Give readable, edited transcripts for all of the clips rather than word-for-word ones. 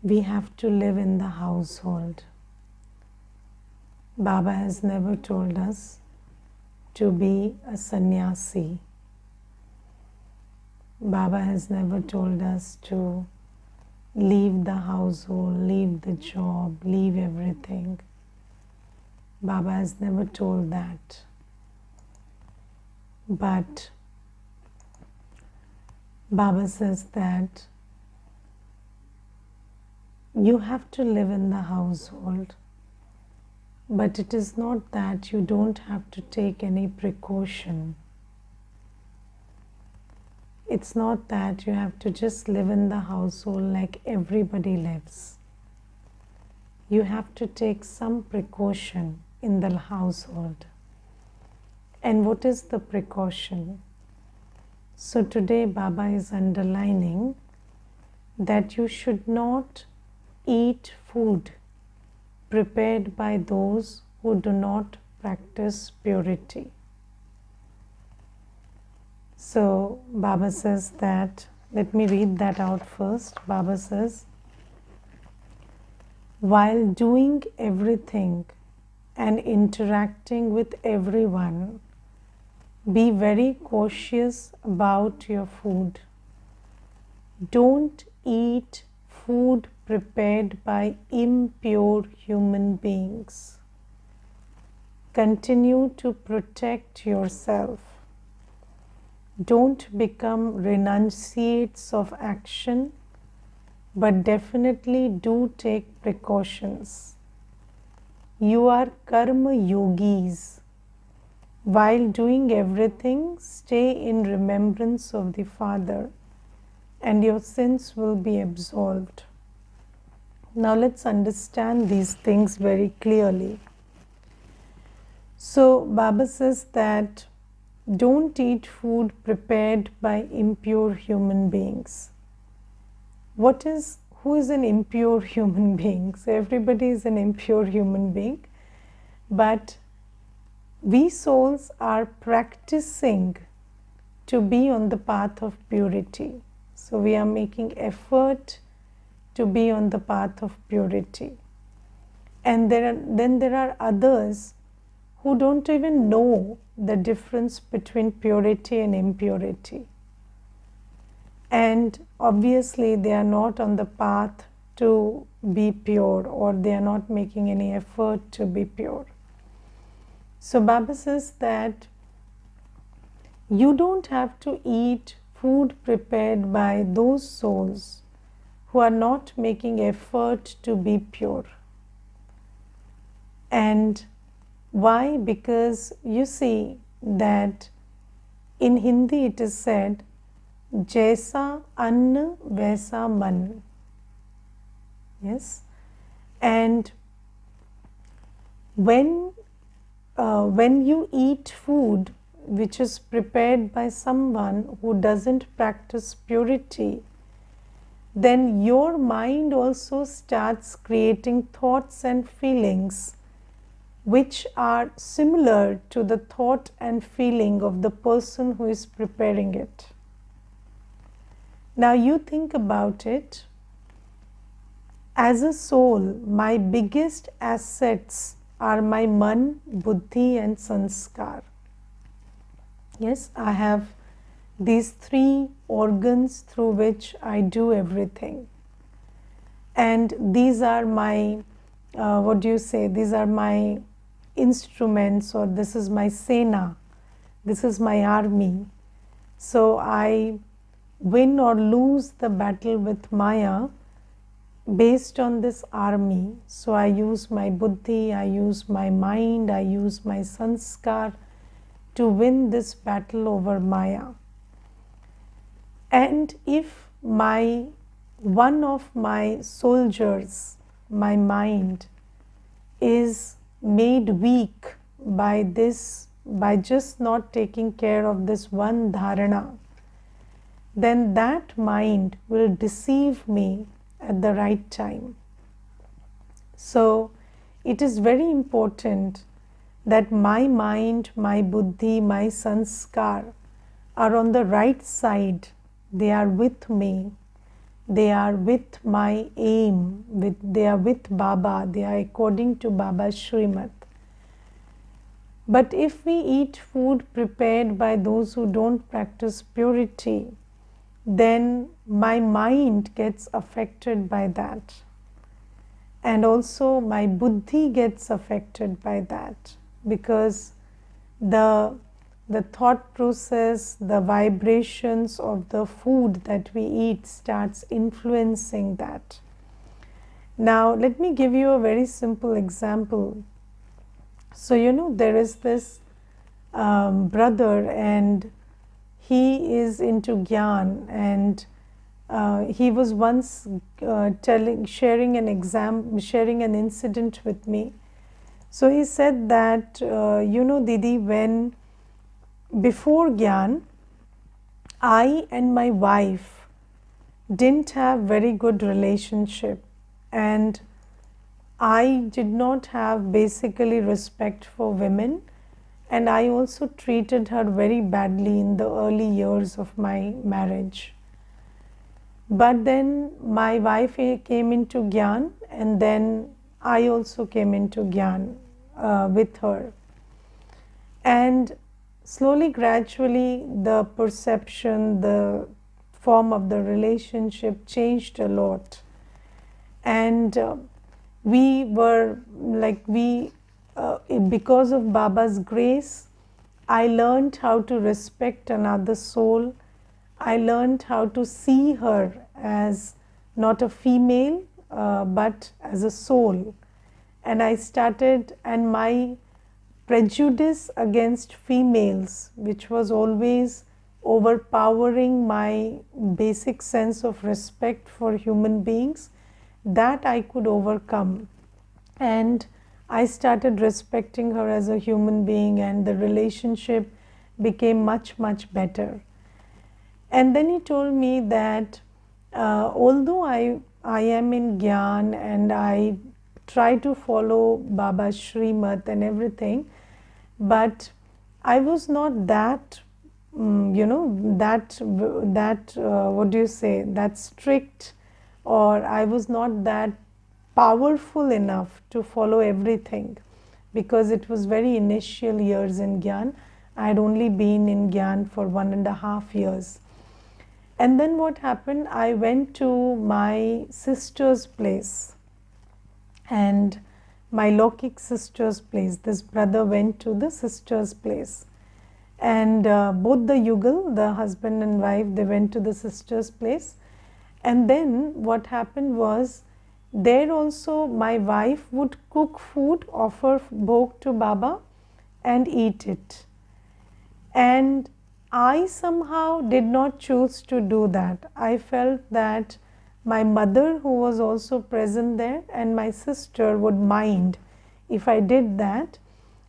we have to live in the household. Baba has never told us to be a sannyasi. Baba has never told us to leave the household, leave the job, leave everything. Baba has never told that. But Baba says that you have to live in the household, but it is not that you don't have to take any precaution. It's not that you have to just live in the household like everybody lives. You have to take some precaution in the household. And what is the precaution? So today Baba is underlining that you should not eat food prepared by those who do not practice purity. So Baba says that, let me read that out first. Baba says, while doing everything and interacting with everyone, be very cautious about your food. Don't eat food prepared by impure human beings. Continue to protect yourself. Don't become renunciates of action, but definitely do take precautions. You are Karmyogis. While doing everything, stay in remembrance of the Father, and your sins will be absolved. Now let's understand these things very clearly. So Baba says that don't eat food prepared by impure human beings. Who is an impure human being? So everybody is an impure human being, but we souls are practicing to be on the path of purity. So we are making effort to be on the path of purity. And then there are others who don't even know the difference between purity and impurity. And obviously they are not on the path to be pure, or they are not making any effort to be pure. So Baba says that you don't have to eat food prepared by those souls who are not making effort to be pure. And why? Because you see that in Hindi it is said, Jaisa Anna Vaisa Man. Yes. And when you eat food which is prepared by someone who doesn't practice purity, then your mind also starts creating thoughts and feelings which are similar to the thought and feeling of the person who is preparing it. Now you think about it. As a soul, my biggest assets are my man, buddhi and sanskar. Yes, I have these three organs through which I do everything. And these are my, these are my instruments, or this is my sena, this is my army. So I win or lose the battle with Maya based on this army. So I use my buddhi, I use my mind, I use my sanskar to win this battle over Maya. And if one of my soldiers, my mind, is made weak by just not taking care of this one dharana, then that mind will deceive me at the right time. So it is very important that my mind, my buddhi, my sanskar are on the right side. They are with me they are with my aim, they are with Baba, they are according to Baba's Srimad. But if we eat food prepared by those who don't practice purity, then my mind gets affected by that. And also my buddhi gets affected by that, because the thought process, the vibrations of the food that we eat starts influencing that. Now, let me give you a very simple example. So, there is this brother, and he is into Gyan, and he was once sharing an incident with me. So he said that, Didi, when before Gyan, I and my wife didn't have very good relationship, and I did not have basically respect for women, and I also treated her very badly in the early years of my marriage. But then my wife came into Gyan, and then I also came into Gyan with her. And slowly, gradually, the perception, the form of the relationship changed a lot. And we were like, because of Baba's grace, I learned how to respect another soul. I learned how to see her as not a female, but as a soul. And I started, and my prejudice against females, which was always overpowering my basic sense of respect for human beings, that I could overcome. And I started respecting her as a human being, and the relationship became much, much better. And then he told me that although I am in Gyan and I try to follow Baba's Srimad and everything, but I was not that, that strict, or I was not that powerful enough to follow everything, because it was very initial years in Gyan. I had only been in Gyan for 1.5 years. And then what happened, I went to my sister's place, and my Lokik sister's place. This brother went to the sister's place, and both the Yugal, the husband and wife, they went to the sister's place. And then what happened was, there also my wife would cook food, offer bhog to Baba and eat it. And I somehow did not choose to do that. I felt that my mother, who was also present there, and my sister would mind if I did that.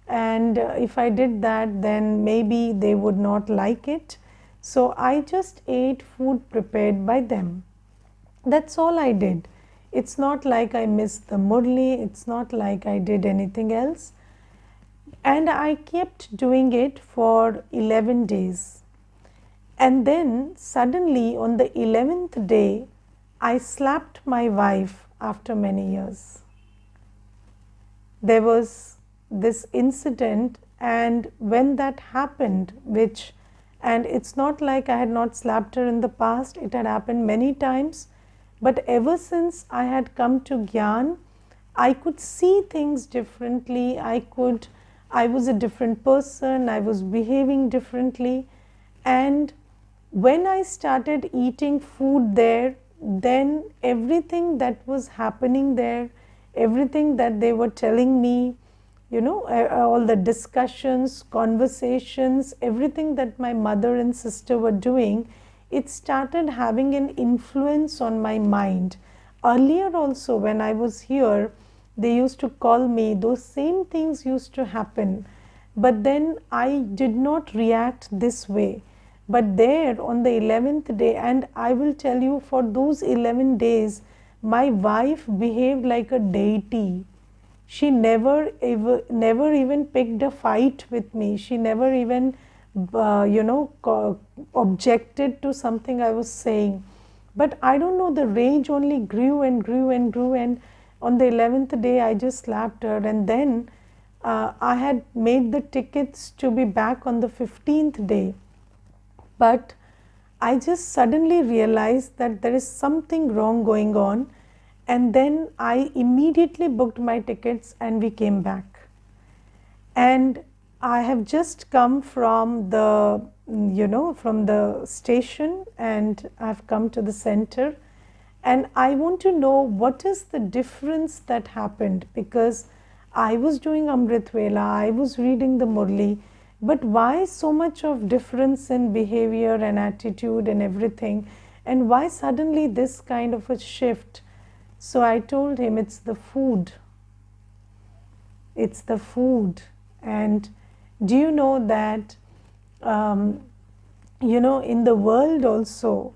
And if I did that, then maybe they would not like it. So I just ate food prepared by them. That's all I did. It's not like I missed the Murli, it's not like I did anything else. And I kept doing it for 11 days. And then suddenly on the 11th day, I slapped my wife after many years. There was this incident, and when that happened, and it's not like I had not slapped her in the past, it had happened many times, but ever since I had come to Gyan, I could see things differently. I was a different person, I was behaving differently. And when I started eating food there, then everything that was happening there, everything that they were telling me, all the discussions, conversations, everything that my mother and sister were doing, it started having an influence on my mind. Earlier also, when I was here, they used to call me, those same things used to happen, but then I did not react this way. But there on the 11th day, and I will tell you, for those 11 days, my wife behaved like a deity. She never even picked a fight with me. She never even objected to something I was saying. But I don't know, the rage only grew and grew and grew, and on the 11th day I just slapped her. And then I had made the tickets to be back on the 15th day, but I just suddenly realized that there is something wrong going on, and then I immediately booked my tickets and we came back. And I have just come from the, from the station, and I've come to the center, and I want to know what is the difference that happened, because I was doing Amrit Vela, I was reading the Murli, but why so much of difference in behavior and attitude and everything, and why suddenly this kind of a shift? So I told him, it's the food. It's the food. And do you know that, in the world also,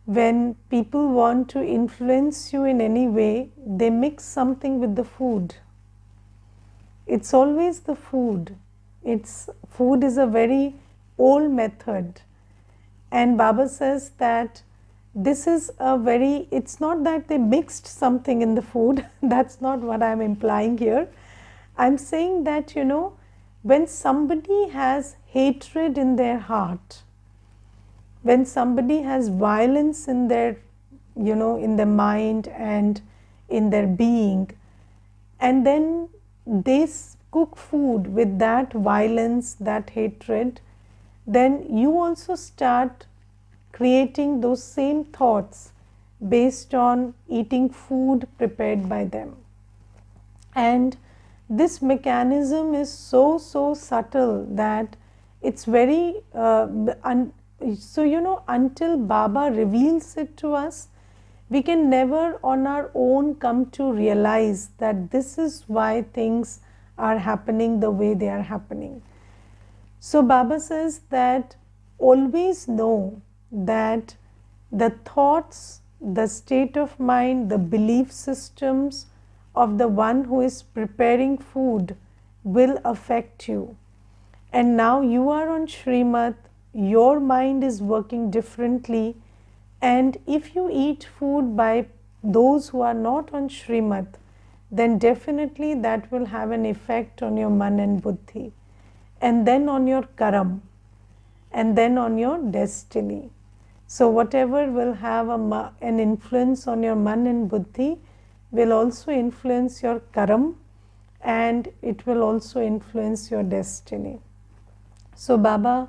when people want to influence you in any way, they mix something with the food. It's always the food. Food is a very old method. And Baba says that this is it's not that they mixed something in the food. That's not what I'm implying here. I'm saying that, when somebody has hatred in their heart, when somebody has violence in their, in their mind and in their being, and then they cook food with that violence, that hatred, then you also start creating those same thoughts based on eating food prepared by them. And this mechanism is so subtle that it's very until Baba reveals it to us, we can never on our own come to realize that this is why things are happening the way they are happening. So Baba says that always know that the thoughts, the state of mind, the belief systems of the one who is preparing food will affect you. And now you are on Srimad, your mind is working differently, and if you eat food by those who are not on Srimad, then definitely that will have an effect on your man and buddhi, and then on your karam, and then on your destiny. So whatever will have an influence on your man and buddhi will also influence your karam, and it will also influence your destiny. So Baba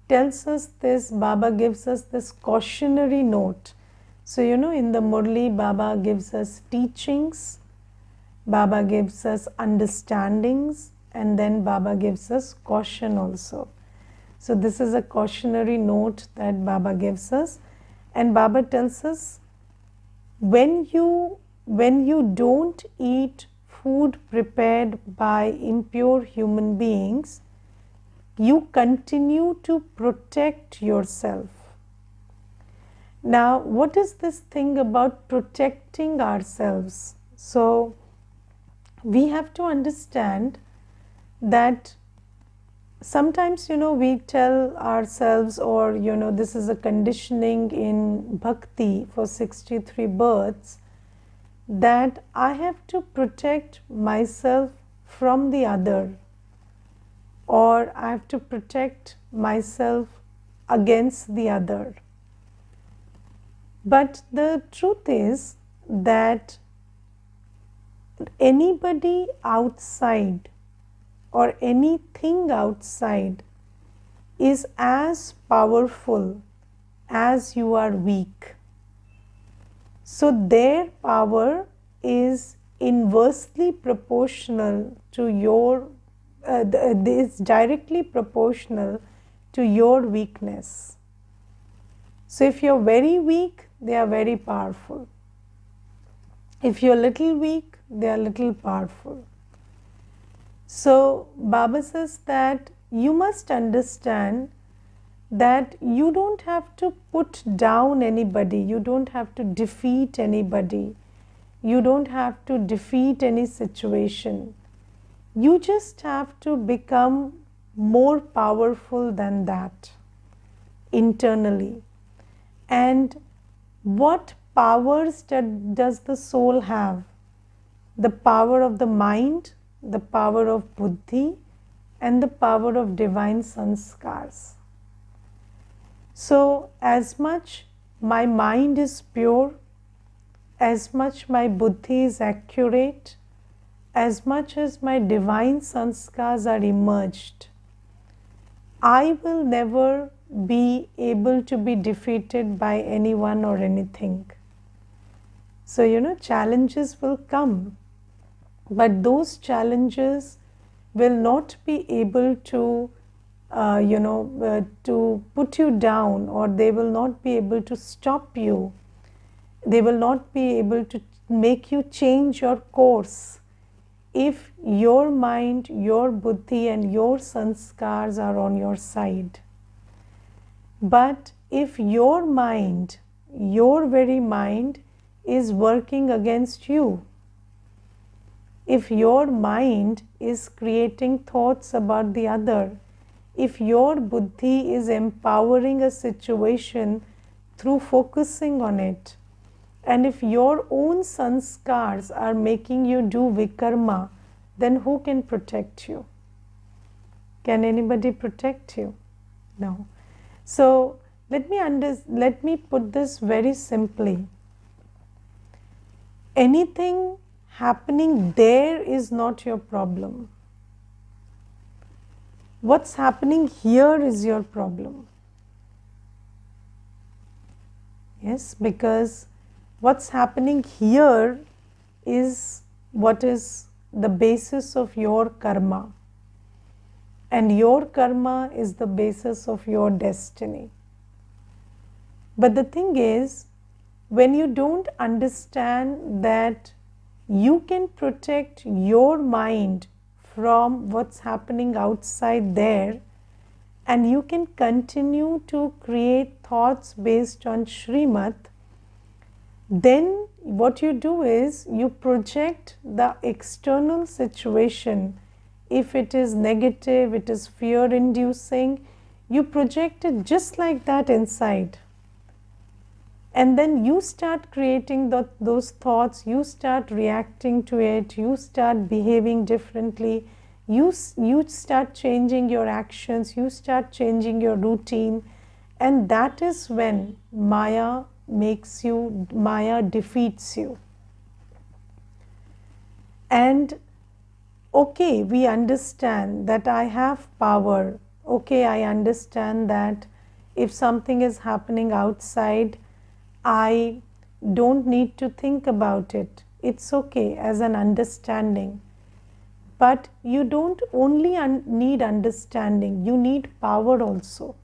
tells us this, Baba gives us this cautionary note. So in the Murli, Baba gives us teachings, Baba gives us understandings, and then Baba gives us caution also. So this is a cautionary note that Baba gives us, and Baba tells us, when you don't eat food prepared by impure human beings, you continue to protect yourself. Now, what is this thing about protecting ourselves? So we have to understand that sometimes, we tell ourselves, or, this is a conditioning in bhakti for 63 births, that I have to protect myself from the other, or I have to protect myself against the other. But the truth is that anybody outside or anything outside is as powerful as you are weak. So their power is inversely proportional to your, is directly proportional to your weakness. So if you're very weak, they are very powerful. If you're little weak, they are little powerful. So Baba says that you must understand that you don't have to put down anybody, you don't have to defeat anybody, you don't have to defeat any situation. You just have to become more powerful than that internally. And What powers does the soul have? The power of the mind, the power of buddhi, and the power of divine sanskars. So, as much my mind is pure, as much my buddhi is accurate, as much as my divine sanskars are emerged, I will never be able to be defeated by anyone or anything. So, challenges will come, but those challenges will not be able to, to put you down, or they will not be able to stop you. They will not be able to make you change your course if your mind, your buddhi, and your sanskars are on your side. But if your mind, your very mind, is working against you, if your mind is creating thoughts about the other, if your buddhi is empowering a situation through focusing on it, and if your own sanskars are making you do vikarma, then who can protect you? Can anybody protect you? No. So let me put this very simply. Anything happening there is not your problem. What's happening here is your problem. Yes, because what's happening here is what is the basis of your karma, and your karma is the basis of your destiny. But the thing is, when you don't understand that you can protect your mind from what's happening outside there, and you can continue to create thoughts based on Srimad, then what you do is you project the external situation. If it is negative, it is fear inducing, you project it just like that inside. And then you start creating those thoughts, you start reacting to it, you start behaving differently, you start changing your actions, you start changing your routine, and that is when Maya defeats you. And okay, we understand that I have power. Okay, I understand that if something is happening outside, I don't need to think about it. It's okay as an understanding. But you don't only need understanding, you need power also.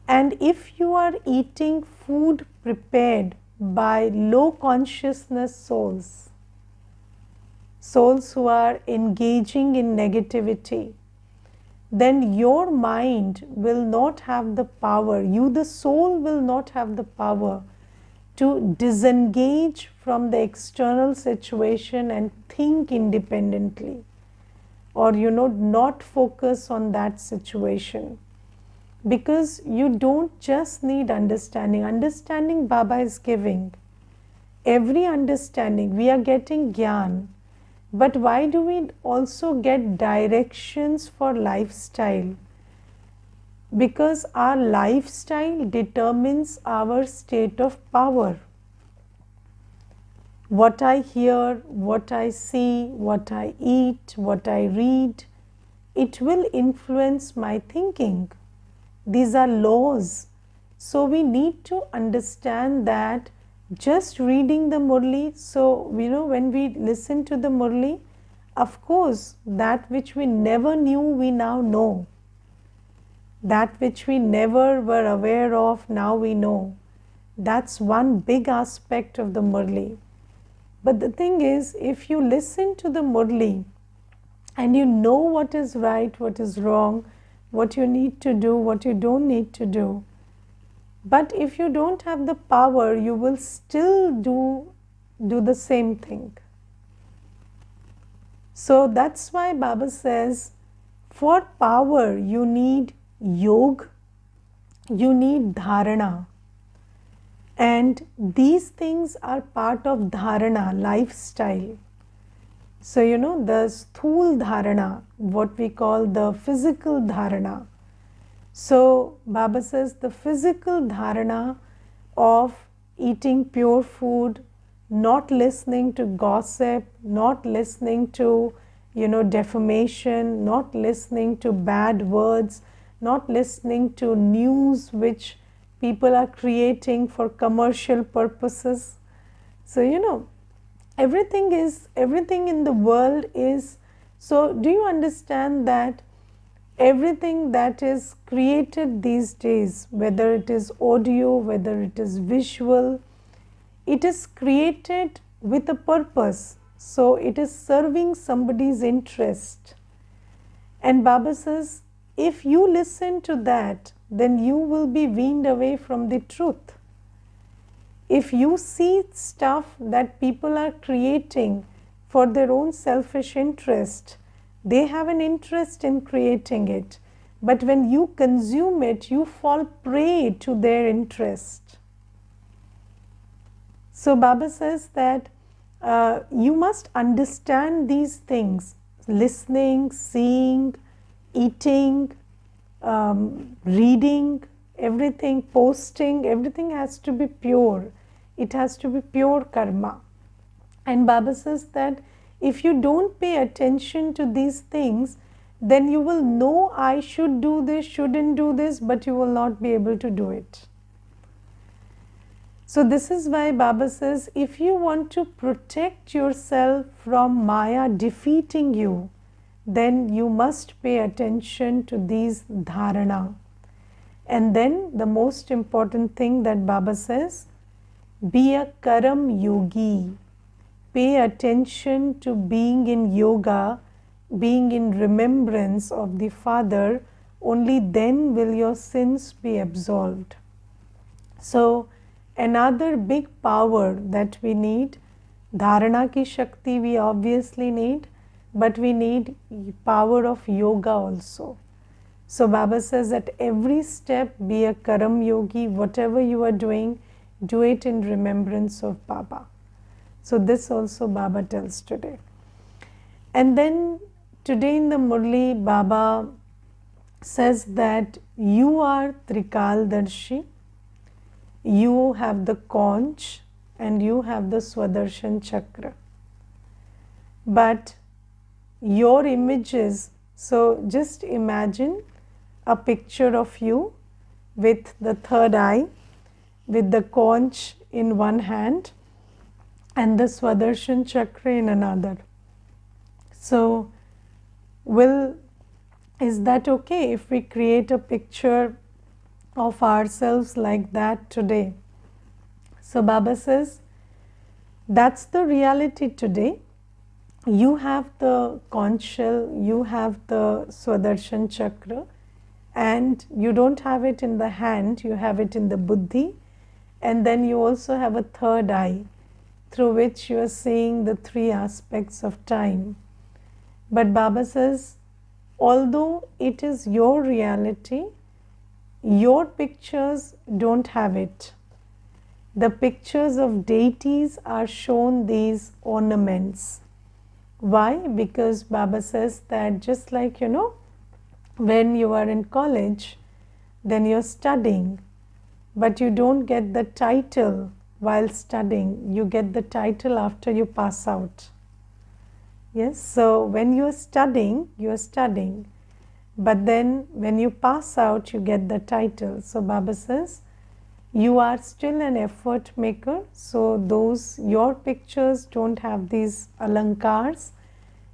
And if you are eating food prepared by low consciousness souls, souls who are engaging in negativity, then your mind will not have the power, you the soul will not have the power to disengage from the external situation and think independently, or not focus on that situation. Because you don't just need understanding. Understanding Baba is giving. Every understanding, we are getting Gyan. But why do we also get directions for lifestyle? Because our lifestyle determines our state of power. What I hear, what I see, what I eat, what I read, it will influence my thinking. These are laws. So we need to understand that just reading the Murli, so when we listen to the Murli, of course that which we never knew we now know. That which we never were aware of, now we know. That's one big aspect of the Murli. But the thing is, if you listen to the Murli and you know what is right, what is wrong, what you need to do, what you don't need to do, but if you don't have the power, you will still do the same thing. So that's why Baba says, for power you need yog, you need dharana. And these things are part of dharana, lifestyle. So, the sthul dharana, what we call the physical dharana. So, Baba says the physical dharana of eating pure food, not listening to gossip, not listening to, defamation, not listening to bad words, not listening to news which people are creating for commercial purposes. So, everything in the world is, so do you understand that everything that is created these days, whether it is audio, whether it is visual, it is created with a purpose. So it is serving somebody's interest. And Baba says, if you listen to that, then you will be weaned away from the truth. If you see stuff that people are creating for their own selfish interest, they have an interest in creating it. But when you consume it, you fall prey to their interest. So Baba says that you must understand these things: listening, seeing, eating, reading, everything, posting, everything has to be pure. It has to be pure karma. And Baba says that if you don't pay attention to these things, then you will know I should do this, shouldn't do this, but you will not be able to do it. So this is why Baba says, if you want to protect yourself from Maya defeating you, then you must pay attention to these dharana. And then the most important thing that Baba says, be a Karmyogi. Pay attention to being in yoga, being in remembrance of the Father. Only then will your sins be absolved. So another big power that we need, dharana ki shakti we obviously need, but we need power of yoga also. So Baba says at every step be a Karmyogi. Whatever you are doing, do it in remembrance of Baba. So this also Baba tells today. And then today in the Murli, Baba says that you are Trikaldarshi, you have the conch and you have the Swadershan Chakra. But your images, so just imagine a picture of you with the third eye, with the conch in one hand and the Swadershan Chakra in another. So is that okay if we create a picture of ourselves like that today? So Baba says, that's the reality today. You have the conch shell, you have the Swadershan Chakra, and you don't have it in the hand, you have it in the buddhi, and then you also have a third eye through which you are seeing the three aspects of time. But Baba says, although it is your reality, your pictures don't have it. The pictures of deities are shown these ornaments. Why? Because Baba says that just like, when you are in college, then you're studying, but you don't get the title while studying. You get the title after you pass out. Yes, so when you're studying, but then when you pass out, you get the title. So Baba says, you are still an effort maker. So your pictures don't have these alankars.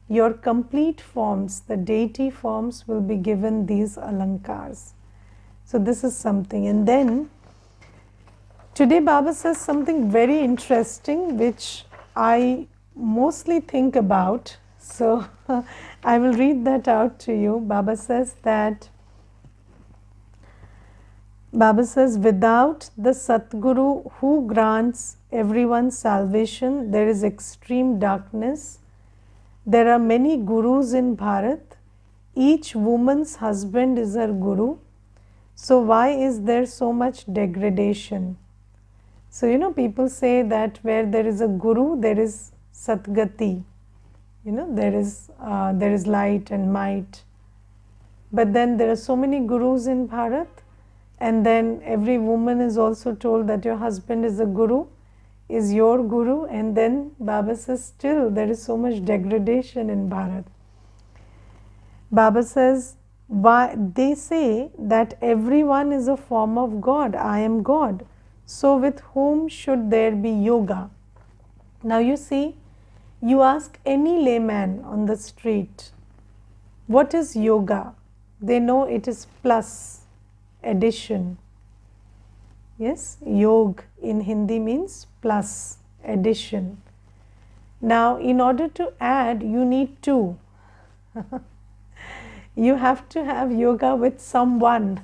Your complete forms, the deity forms, will be given these alankars. So this is something. And then today Baba says something very interesting which I mostly think about. So I will read that out to you. Baba says, without the Satguru who grants everyone salvation, there is extreme darkness. There are many gurus in Bharat. Each woman's husband is her guru. So why is there so much degradation? So, people say that where there is a guru, there is satgati. There is light and might. But then there are so many gurus in Bharat, and then every woman is also told that your husband is a guru, is your guru, and then Baba says still there is so much degradation in Bharat. Baba says, why they say that everyone is a form of God, I am God. So with whom should there be yoga? Now you see, you ask any layman on the street, what is yoga? They know it is plus, addition. Yes, yog in Hindi means plus, addition. Now in order to add, you need two. You have to have yoga with someone.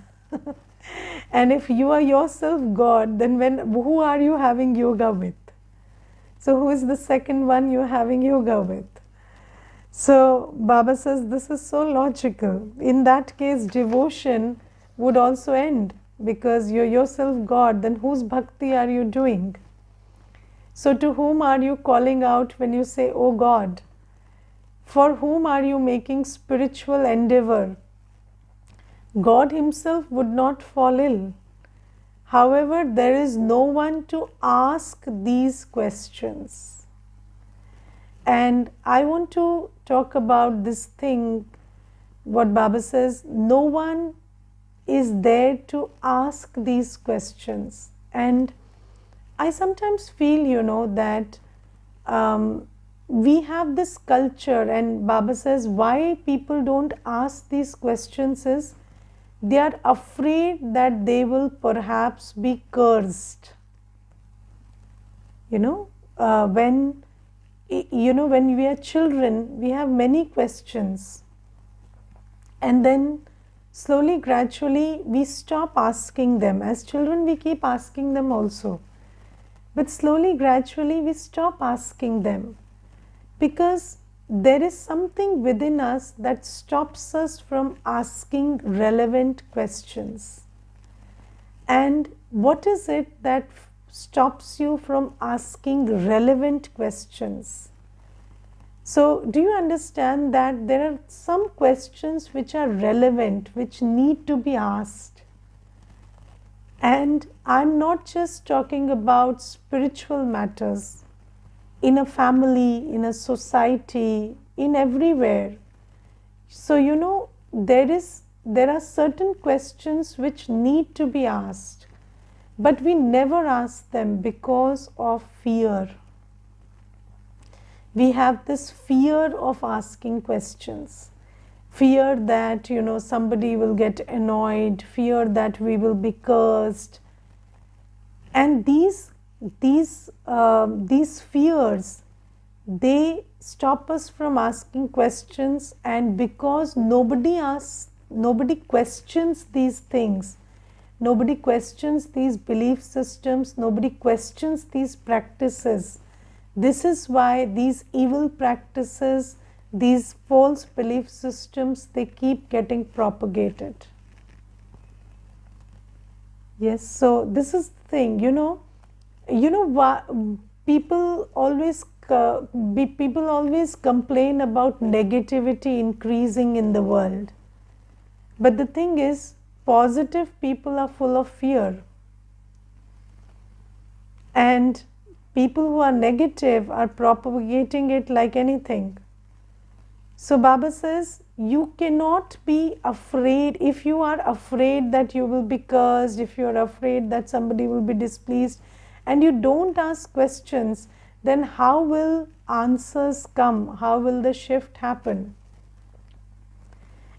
And if you are yourself God, then who are you having yoga with? So who is the second one you are having yoga with? So Baba says this is so logical. In that case, devotion would also end, because you're yourself God, then whose bhakti are you doing? So to whom are you calling out when you say, oh God? For whom are you making spiritual endeavor? God himself would not fall ill. However, there is no one to ask these questions. And I want to talk about this thing, what Baba says, no one is there to ask these questions. And I sometimes feel, that we have this culture, and Baba says why people don't ask these questions is they are afraid that they will perhaps be cursed. When we are children, we have many questions, and then slowly, gradually, we stop asking them. As children, we keep asking them also, but slowly, gradually, we stop asking them, because there is something within us that stops us from asking relevant questions. And what is it that stops you from asking relevant questions? So, do you understand that there are some questions which are relevant, which need to be asked? And I'm not just talking about spiritual matters. In a family, in a society, in everywhere. So, there are certain questions which need to be asked, but we never ask them because of fear. We have this fear of asking questions. Fear that, somebody will get annoyed, fear that we will be cursed. And these fears, they stop us from asking questions, and because nobody questions these things, nobody questions these belief systems, nobody questions these practices. This is why these evil practices, these false belief systems, they keep getting propagated. Yes, so this is the thing, people always complain about negativity increasing in the world. But the thing is, positive people are full of fear. And people who are negative are propagating it like anything. So Baba says, you cannot be afraid. If you are afraid that you will be cursed, if you are afraid that somebody will be displeased, and you don't ask questions, then how will answers come? How will the shift happen?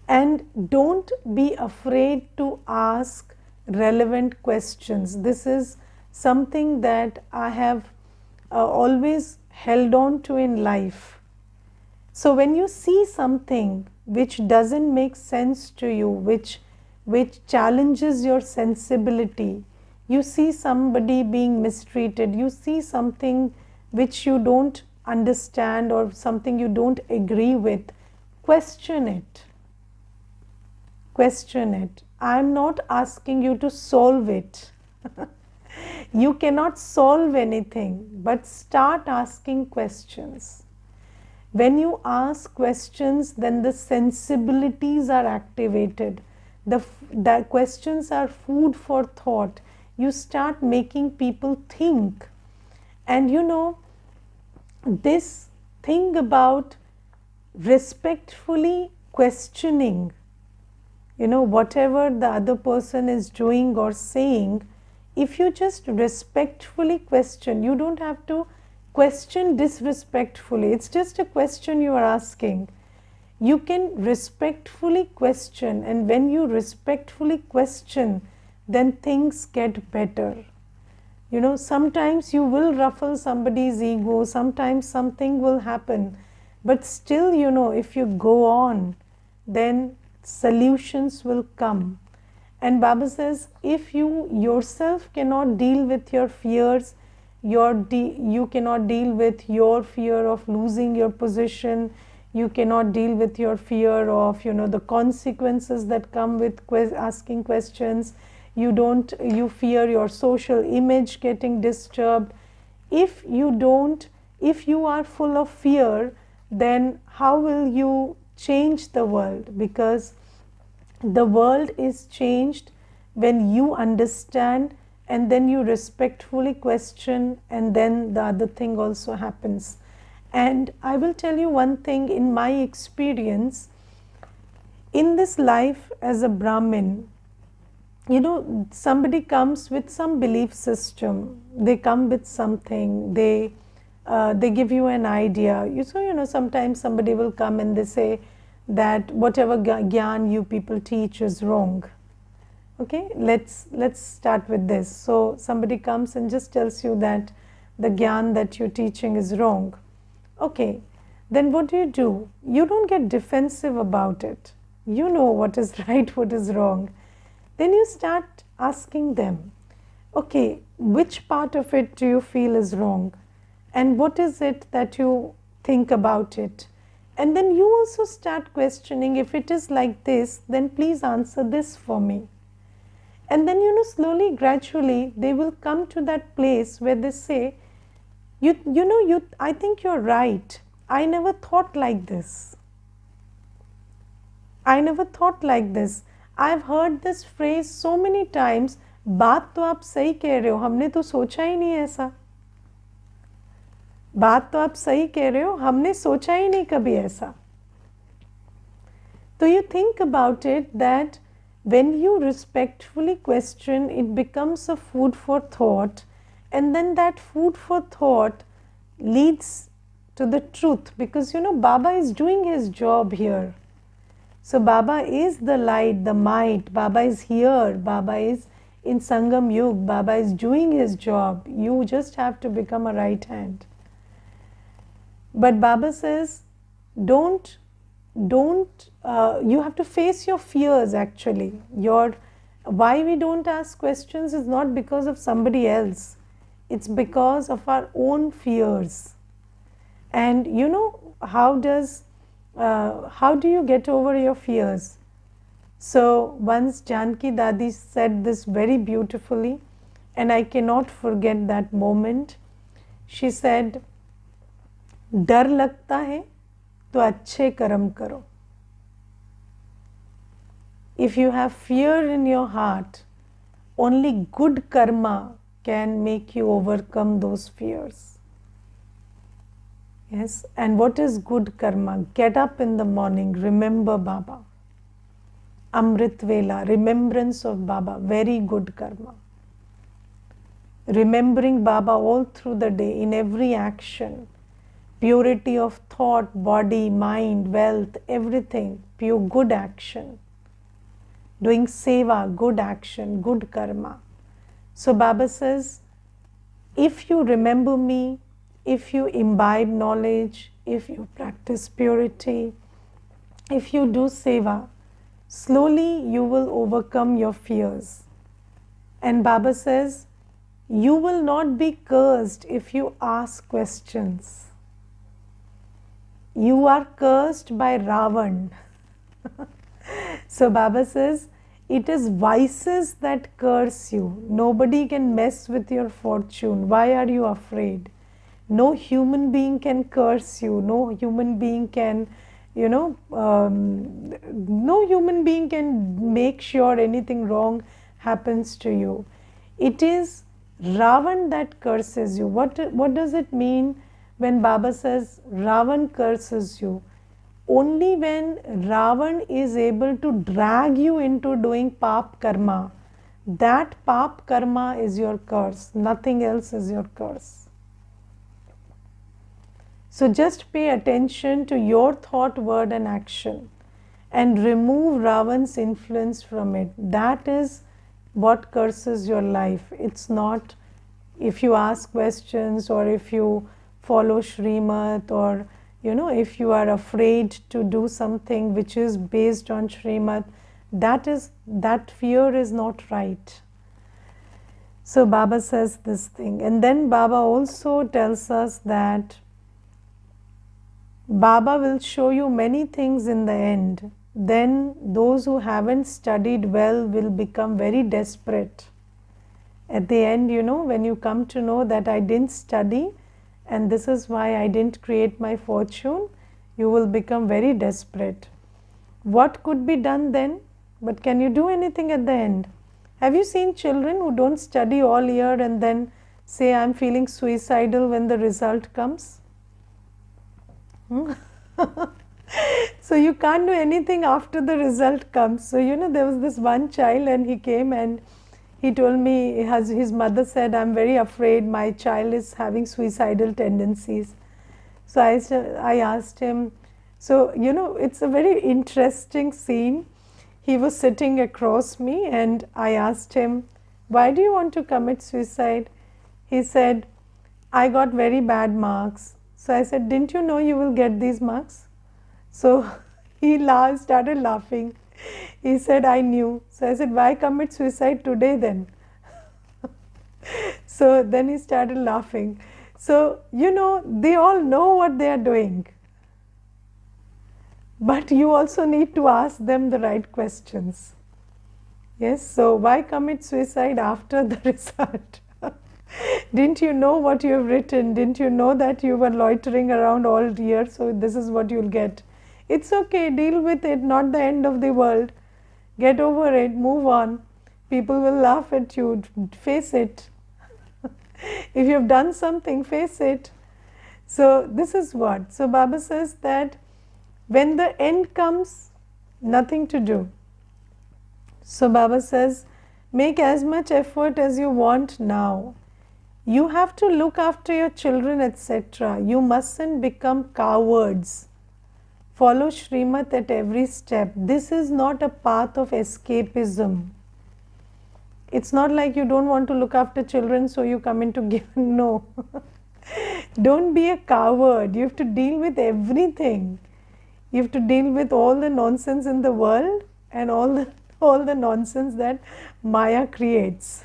And don't be afraid to ask relevant questions. This is something that I have always held on to in life. So when you see something which doesn't make sense to you, which challenges your sensibility, you see somebody being mistreated, you see something which you don't understand or something you don't agree with, question it. Question it. I am not asking you to solve it. You cannot solve anything, but start asking questions. When you ask questions, then the sensibilities are activated. The questions are food for thought. You start making people think. And this thing about respectfully questioning, whatever the other person is doing or saying, if you just respectfully question, you don't have to question disrespectfully. It's just a question you are asking. You can respectfully question, and when you respectfully question, then things get better. Sometimes you will ruffle somebody's ego, sometimes something will happen, but still, if you go on, then solutions will come. And Baba says, if you yourself cannot deal with your fears, you cannot deal with your fear of losing your position, you cannot deal with your fear of the consequences that come with asking questions, you fear your social image getting disturbed. If you are full of fear, then how will you change the world? Because the world is changed when you understand, and then you respectfully question, and then the other thing also happens. And I will tell you one thing, in my experience, in this life as a Brahmin, somebody comes with some belief system, they come with something, they give you an idea. Sometimes somebody will come and they say that whatever gyan you people teach is wrong. Okay, let's start with this. So somebody comes and just tells you that the gyan that you're teaching is wrong. Okay, then what do? You don't get defensive about it. You know what is right, what is wrong. Then you start asking them, okay, which part of it do you feel is wrong? And what is it that you think about it? And then you also start questioning, if it is like this, then please answer this for me. And then, slowly, gradually, they will come to that place where they say, I think you're right. I never thought like this. I never thought like this. I've heard this phrase so many times. बात तो आप सही कह रहे हो, हमने तो सोचा ही नहीं ऐसा. बात तो आप सही कह रहे हो, हमने सोचा ही नहीं कभी ऐसा. So you think about it that when you respectfully question, it becomes a food for thought, and then that food for thought leads to the truth, because Baba is doing his job here. So Baba is the light, the might, Baba is here, Baba is in Sangam Yug, Baba is doing his job. You just have to become a right hand. But Baba says, you have to face your fears actually. Why we don't ask questions is not because of somebody else. It's because of our own fears. And how do you get over your fears? So once Janki Dadi said this very beautifully, and I cannot forget that moment. She said, डर लगता है तो अच्छे कर्म करो. If you have fear in your heart, only good karma can make you overcome those fears. Yes, and what is good karma? Get up in the morning, remember Baba. Amrit Vela, remembrance of Baba, very good karma. Remembering Baba all through the day, in every action. Purity of thought, body, mind, wealth, everything, pure good action. Doing seva, good action, good karma. So Baba says, if you remember me, if you imbibe knowledge, if you practice purity, if you do seva, slowly you will overcome your fears. And Baba says, you will not be cursed if you ask questions. You are cursed by Ravan. So Baba says, It is vices that curse you. Nobody can mess with your fortune. Why are you afraid? No human being can curse you. No human being can, no human being can make sure anything wrong happens to you. It is Ravan that curses you. What does it mean when Baba says Ravan curses you? Only when Ravan is able to drag you into doing pap karma, that pap karma is your curse. Nothing else is your curse. So just pay attention to your thought, word and action and remove Ravan's influence from it. That is what curses your life. It's not if you ask questions or if you follow Shrimat, or if you are afraid to do something which is based on Shrimat, that fear is not right. So Baba says this thing, and then Baba also tells us that Baba will show you many things in the end. Then those who haven't studied well will become very desperate. At the end, when you come to know that I didn't study and this is why I didn't create my fortune, you will become very desperate. What could be done then? But can you do anything at the end? Have you seen children who don't study all year and then say, I'm feeling suicidal when the result comes? So you can't do anything after the result comes. So there was this one child and he came and he told me, his mother said, I'm very afraid my child is having suicidal tendencies. So I asked him, so it's a very interesting scene. He was sitting across me and I asked him, why do you want to commit suicide? He said, I got very bad marks. So I said, didn't you know you will get these marks? So he started laughing. He said, I knew. So I said, why commit suicide today then? So then he started laughing. So, they all know what they are doing. But you also need to ask them the right questions. Yes, so why commit suicide after the result? Didn't you know what you have written? Didn't you know that you were loitering around all year? So this is what you'll get. It's okay, deal with it, not the end of the world. Get over it, move on. People will laugh at you, face it. If you have done something, face it. So this is what. So Baba says that when the end comes, nothing to do. So Baba says, make as much effort as you want now. You have to look after your children, etc. You mustn't become cowards. Follow Shrimat at every step. This is not a path of escapism. It's not like you don't want to look after children, so you come into give. No. Don't be a coward. You have to deal with everything. You have to deal with all the nonsense in the world and all the nonsense that Maya creates.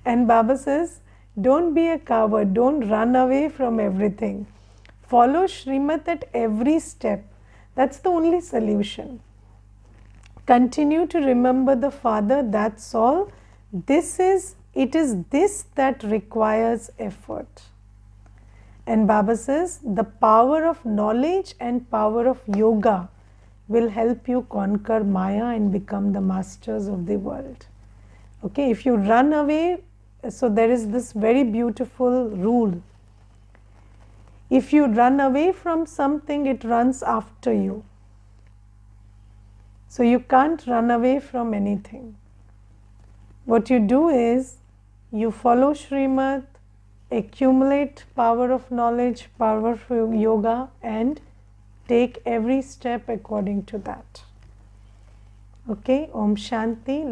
And Baba says, don't be a coward, don't run away from everything. Follow Shrimat at every step. That's the only solution. Continue to remember the Father, that's all. It is this that requires effort. And Baba says, the power of knowledge and power of yoga will help you conquer Maya and become the masters of the world. Okay, if you run away, so there is this very beautiful rule. If you run away from something, it runs after you. So you can't run away from anything. What you do is, you follow Shrimat, accumulate power of knowledge, power of yoga, and take every step according to that. Okay, Om Shanti.